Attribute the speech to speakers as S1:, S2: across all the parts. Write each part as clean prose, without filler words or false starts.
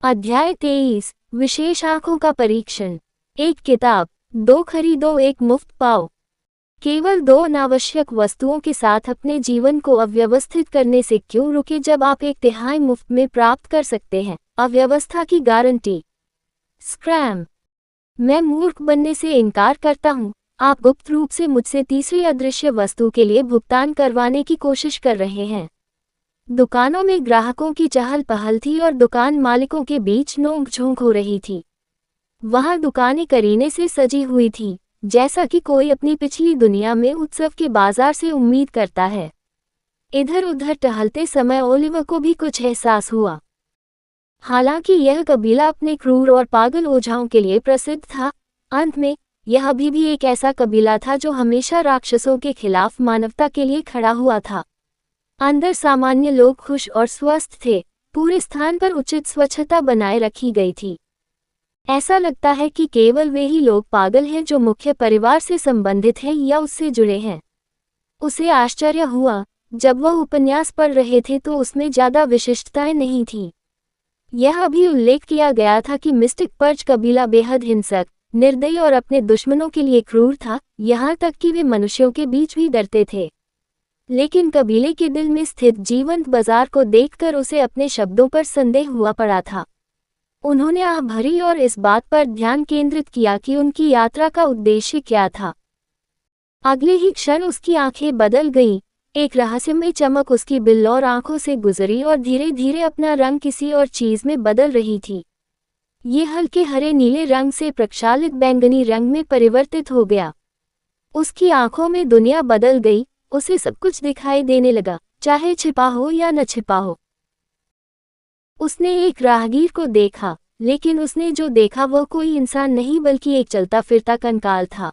S1: अध्याय 23 विशेष आंखों का परीक्षण। एक किताब, 2 खरीदो 1 मुफ्त पाओ। केवल 2 अनावश्यक वस्तुओं के साथ अपने जीवन को अव्यवस्थित करने से क्यों रुके जब आप 1/3 मुफ्त में प्राप्त कर सकते हैं। अव्यवस्था की गारंटी। स्क्रैम। मैं मूर्ख बनने से इनकार करता हूँ। आप गुप्त रूप से मुझसे तीसरी अदृश्य वस्तु के लिए भुगतान करवाने की कोशिश कर रहे हैं। दुकानों में ग्राहकों की चहल पहल थी और दुकान मालिकों के बीच नोक-झोंक हो रही थी। वहां दुकानें करीने से सजी हुई थी, जैसा कि कोई अपनी पिछली दुनिया में उत्सव के बाजार से उम्मीद करता है। इधर-उधर टहलते समय ओलिवर को भी कुछ एहसास हुआ। हालांकि यह कबीला अपने क्रूर और पागल ओझाओं के लिए प्रसिद्ध था, अंत में यह अभी भी एक ऐसा कबीला था जो हमेशा राक्षसों के खिलाफ मानवता के लिए खड़ा हुआ था। अंदर सामान्य लोग खुश और स्वस्थ थे। पूरे स्थान पर उचित स्वच्छता बनाए रखी गई थी। ऐसा लगता है कि केवल वे ही लोग पागल हैं जो मुख्य परिवार से संबंधित हैं या उससे जुड़े हैं। उसे आश्चर्य हुआ जब वह उपन्यास पढ़ रहे थे तो उसमें ज्यादा विशिष्टताएं नहीं थीं। यह भी उल्लेख किया गया था कि मिस्टिक पर्च कबीला बेहद हिंसक, निर्दयी और अपने दुश्मनों के लिए क्रूर था, यहाँ तक कि वे मनुष्यों के बीच भी डरते थे। लेकिन कबीले के दिल में स्थित जीवंत बाजार को देखकर उसे अपने शब्दों पर संदेह हुआ पड़ा था। उन्होंने आह भरी और इस बात पर ध्यान केंद्रित किया कि उनकी यात्रा का उद्देश्य क्या था। अगले ही क्षण उसकी आंखें बदल गईं, एक रहस्यमय चमक उसकी बिल्लौर आंखों से गुजरी और धीरे धीरे अपना रंग किसी और चीज में बदल रही थी। ये हल्के हरे नीले रंग से प्रक्षालित बैंगनी रंग में परिवर्तित हो गया। उसकी आंखों में दुनिया बदल गई। उसे सब कुछ दिखाई देने लगा, चाहे छिपा हो या न छिपा हो। उसने एक राहगीर को देखा, लेकिन उसने जो देखा वह कोई इंसान नहीं बल्कि एक चलता फिरता कंकाल था।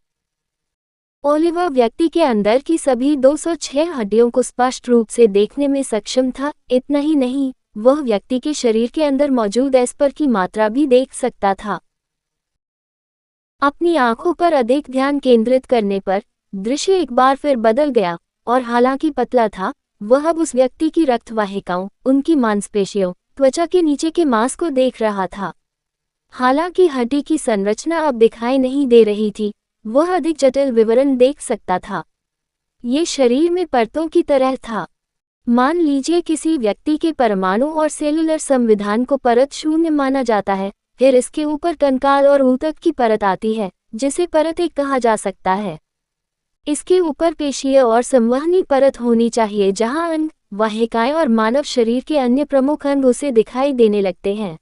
S1: ओलिवर व्यक्ति के अंदर की सभी 206 हड्डियों को स्पष्ट रूप से देखने में सक्षम था। इतना ही नहीं, वह व्यक्ति के शरीर के अंदर मौजूद एस्पर की मात्रा भी देख सकता था। अपनी आंखों पर अधिक ध्यान केंद्रित करने पर दृश्य एक बार फिर बदल गया, और हालांकि पतला था, वह अब उस व्यक्ति की रक्तवाहिकाओं, उनकी मांसपेशियों, त्वचा के नीचे के मांस को देख रहा था। हालांकि हड्डी की संरचना अब दिखाई नहीं दे रही थी, वह अधिक जटिल विवरण देख सकता था। ये शरीर में परतों की तरह था। मान लीजिए किसी व्यक्ति के परमाणु और सेलुलर संविधान को परत 0 माना जाता है, फिर इसके ऊपर कंकाल और ऊतक की परत आती है, जिसे परत 1 कहा जा सकता है। इसके ऊपर पेशीय और संवहनी परत होनी चाहिए जहां अंग, वाहिकाएं और मानव शरीर के अन्य प्रमुख अंग उसे दिखाई देने लगते हैं।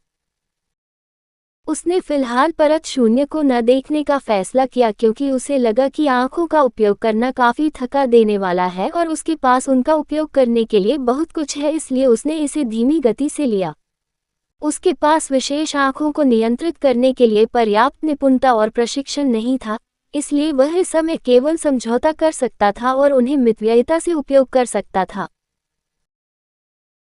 S1: उसने फिलहाल परत 0 को न देखने का फैसला किया क्योंकि उसे लगा कि आंखों का उपयोग करना काफी थका देने वाला है और उसके पास उनका उपयोग करने के लिए बहुत कुछ है, इसलिए उसने इसे धीमी गति से लिया। उसके पास विशेष आंखों को नियंत्रित करने के लिए पर्याप्त निपुणता और प्रशिक्षण नहीं था, इसलिए वह इस समय केवल समझौता कर सकता था और उन्हें मितव्ययिता से उपयोग कर सकता था।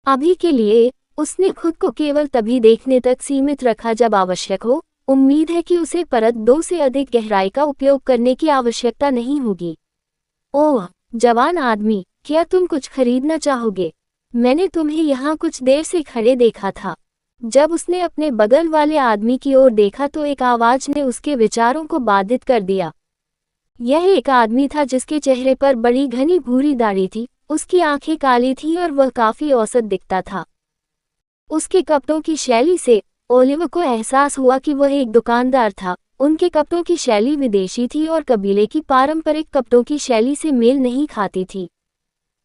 S1: अभी के लिए उसने खुद को केवल तभी देखने तक सीमित रखा जब आवश्यक हो। उम्मीद है कि उसे परत 2 से अधिक गहराई का उपयोग करने की आवश्यकता नहीं होगी। ओह जवान आदमी, क्या तुम कुछ खरीदना चाहोगे? मैंने तुम्हें यहाँ कुछ देर से खड़े देखा था। जब उसने अपने बगल वाले आदमी की ओर देखा तो एक आवाज ने उसके विचारों को बाधित कर दिया। यह एक आदमी था जिसके चेहरे पर बड़ी घनी भूरी दाढ़ी थी, उसकी आंखें काली थीं और वह काफी औसत दिखता था। उसके कपड़ों की शैली से ओलिवर को एहसास हुआ कि वह एक दुकानदार था। उनके कपड़ों की शैली विदेशी थी और कबीले की पारंपरिक कपड़ों की शैली से मेल नहीं खाती थी।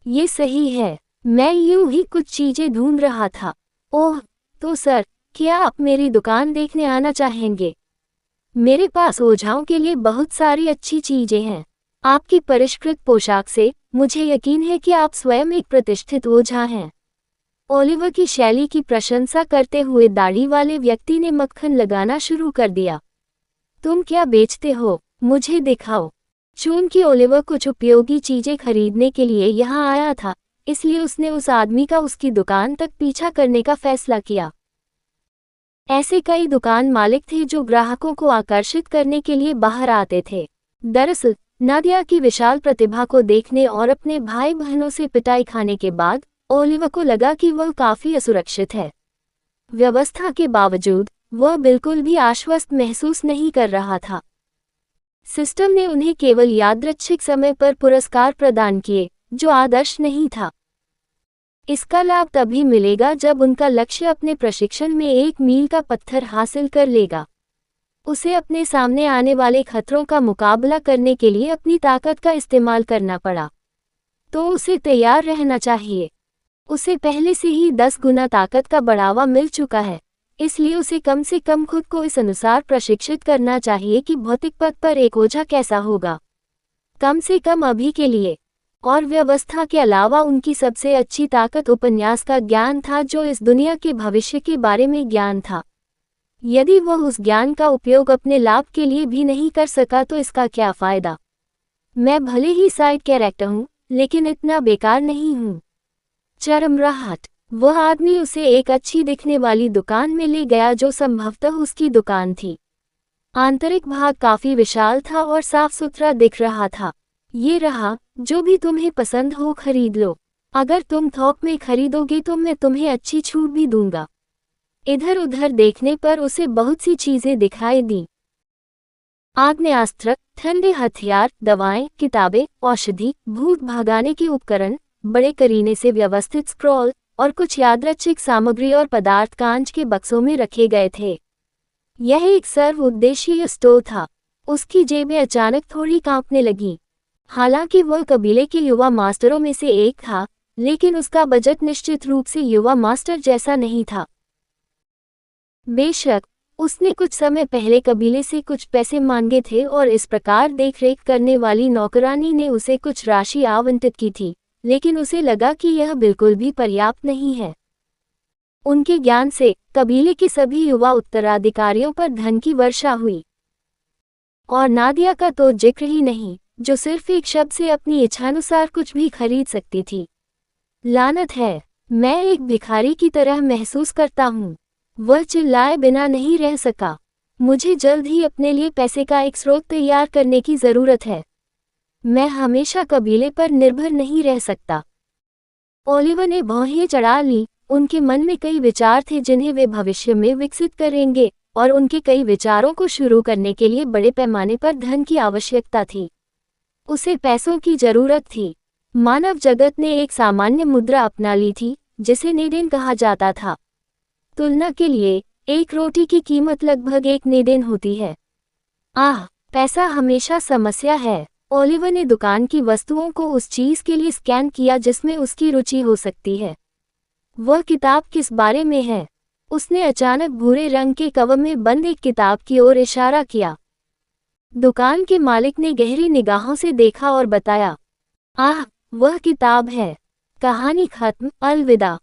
S1: ये सही है, मैं यूं ही कुछ चीजें ढूंढ रहा था। ओह तो सर, क्या आप मेरी दुकान देखने आना चाहेंगे? मेरे पास ओझाओं के लिए बहुत सारी अच्छी चीजें हैं। आपकी परिष्कृत पोशाक से मुझे यकीन है कि आप स्वयं एक प्रतिष्ठित ओझा हैं। ओलिवर की शैली की प्रशंसा करते हुए दाढ़ी वाले व्यक्ति ने मक्खन लगाना शुरू कर दिया। तुम क्या बेचते हो? मुझे दिखाओ। चूंकि ओलिवर कुछ उपयोगी चीजें खरीदने के लिए यहाँ आया था, इसलिए उसने उस आदमी का उसकी दुकान तक पीछा करने का फैसला किया। ऐसे कई दुकान मालिक थे जो ग्राहकों को आकर्षित करने के लिए बाहर आते थे। दरअसल नादिया की विशाल प्रतिभा को देखने और अपने भाई बहनों से पिटाई खाने के बाद ओलिवर को लगा कि वह काफी असुरक्षित है। व्यवस्था के बावजूद वह बिल्कुल भी आश्वस्त महसूस नहीं कर रहा था। सिस्टम ने उन्हें केवल यादृच्छिक समय पर पुरस्कार प्रदान किए, जो आदर्श नहीं था। इसका लाभ तभी मिलेगा जब उनका लक्ष्य अपने प्रशिक्षण में एक मील का पत्थर हासिल कर लेगा। उसे अपने सामने आने वाले खतरों का मुकाबला करने के लिए अपनी ताकत का इस्तेमाल करना पड़ा, तो उसे तैयार रहना चाहिए। उसे पहले से ही 10 गुना ताकत का बढ़ावा मिल चुका है, इसलिए उसे कम से कम खुद को इस अनुसार प्रशिक्षित करना चाहिए कि भौतिक पथ पर एक ओझा कैसा होगा, कम से कम अभी के लिए। और व्यवस्था के अलावा उनकी सबसे अच्छी ताकत उपन्यास का ज्ञान था, जो इस दुनिया के भविष्य के बारे में ज्ञान था। यदि वह उस ज्ञान का उपयोग अपने लाभ के लिए भी नहीं कर सका तो इसका क्या फायदा। मैं भले ही साइड कैरेक्टर हूँ, लेकिन इतना बेकार नहीं हूँ। चरमराहट। वह आदमी उसे एक अच्छी दिखने वाली दुकान में ले गया जो संभवतः उसकी दुकान थी। आंतरिक भाग काफी विशाल था और साफ सुथरा दिख रहा था। ये रहा, जो भी तुम्हें पसंद हो खरीद लो। अगर तुम थोक में खरीदोगे तो मैं तुम्हें अच्छी छूट भी दूंगा। इधर उधर देखने पर उसे बहुत सी चीजें दिखाई दी। आग्नेयास्त्र, ठंडे हथियार, दवाएं, किताबें, औषधि, भूत भगाने के उपकरण, बड़े करीने से व्यवस्थित स्क्रॉल और कुछ यादृच्छिक सामग्री और पदार्थ कांच के बक्सों में रखे गए थे। यह एक सर्वउद्देशीय स्टोर था। उसकी जेबें अचानक थोड़ी कांपने लगीं। हालांकि वह कबीले के युवा मास्टरों में से एक था, लेकिन उसका बजट निश्चित रूप से युवा मास्टर जैसा नहीं था। बेशक, उसने कुछ समय पहले कबीले से कुछ पैसे मांगे थे और इस प्रकार देखरेख करने वाली नौकरानी ने उसे कुछ राशि आवंटित की थी, लेकिन उसे लगा कि यह बिल्कुल भी पर्याप्त नहीं है। उनके ज्ञान से कबीले के सभी युवा उत्तराधिकारियों पर धन की वर्षा हुई, और नादिया का तो जिक्र ही नहीं, जो सिर्फ एक शब्द से अपनी इच्छानुसार कुछ भी खरीद सकती थी। लानत है, मैं एक भिखारी की तरह महसूस करता हूँ। वह चिल्लाए बिना नहीं रह सका। मुझे जल्द ही अपने लिए पैसे का एक स्रोत तैयार करने की जरूरत है। मैं हमेशा कबीले पर निर्भर नहीं रह सकता। ओलिवर ने भौहें चढ़ा ली। उनके मन में कई विचार थे जिन्हें वे भविष्य में विकसित करेंगे, और उनके कई विचारों को शुरू करने के लिए बड़े पैमाने पर धन की आवश्यकता थी। उसे पैसों की जरूरत थी। मानव जगत ने एक सामान्य मुद्रा अपना ली थी, जिसे नेडेन कहा जाता था। तुलना के लिए, एक रोटी की कीमत लगभग 1 नेडेन होती है। पैसा हमेशा समस्या है। ओलिवर ने दुकान की वस्तुओं को उस चीज के लिए स्कैन किया जिसमें उसकी रुचि हो सकती है। वह किताब किस बारे में है? उसने अचानक भूरे रंग के कवर में बंद एक किताब की ओर इशारा किया। दुकान के मालिक ने गहरी निगाहों से देखा और बताया, वह किताब है। कहानी खत्म, अलविदा।